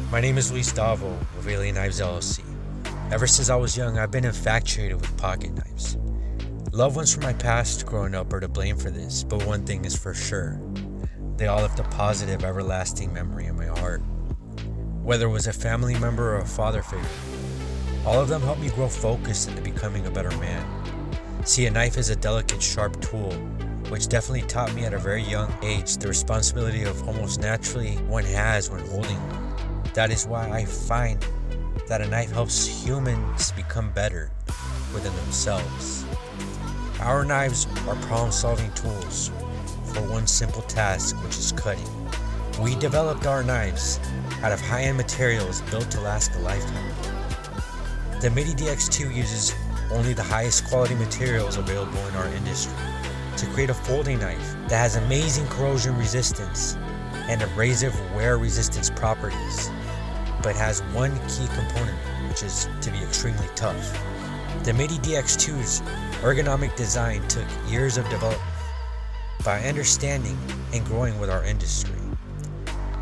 My name is Luis Davo of Alien Knives LLC. Ever since I was young, I've been infatuated with pocket knives. Loved ones from my past growing up are to blame for this, but one thing is for sure. They all left a positive, everlasting memory in my heart. Whether it was a family member or a father figure, all of them helped me grow focused into becoming a better man. See, a knife is a delicate, sharp tool, which definitely taught me at a very young age the responsibility of almost naturally one has when holding one. That is why I find that a knife helps humans become better within themselves. Our knives are problem-solving tools for one simple task, which is cutting. We developed our knives out of high-end materials built to last a lifetime. The Midi DX2 uses only the highest quality materials available in our industry to create a folding knife that has amazing corrosion resistance and abrasive wear resistance properties, but has one key component, which is to be extremely tough. The Midi DX2's ergonomic design took years of development by understanding and growing with our industry.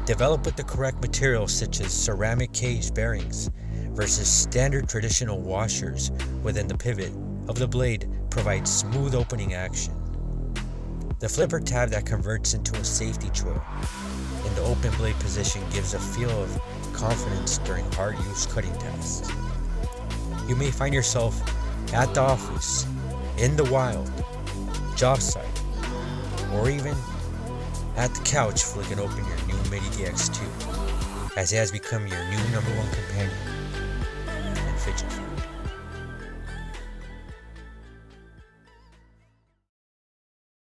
Developed with the correct materials such as ceramic cage bearings versus standard traditional washers within the pivot of the blade provides smooth opening action. The flipper tab that converts into a safety trail in the open blade position gives a feel of confidence during hard use cutting tasks. You may find yourself at the office, in the wild, job site, or even at the couch flicking open your new Midi DX2, as it has become your new #1 companion and fidget.